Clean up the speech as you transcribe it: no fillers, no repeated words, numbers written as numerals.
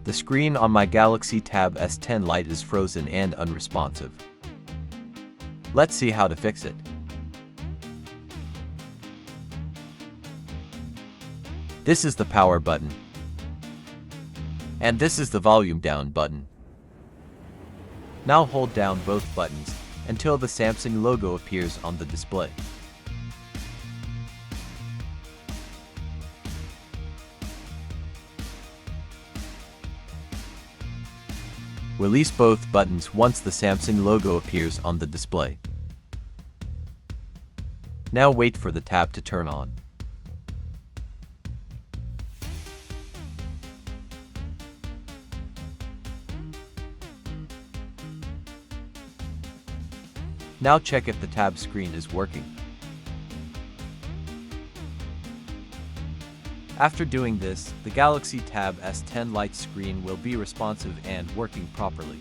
The screen on my Galaxy Tab S10 Lite is frozen and unresponsive. Let's see how to fix it. This is the power button. And this is the volume down button. Now hold down both buttons until the Samsung logo appears on the display. Release both buttons once the Samsung logo appears on the display. Now wait for the tab to turn on. Now check if the tab screen is working. After doing this, the Galaxy Tab S10 Lite screen will be responsive and working properly.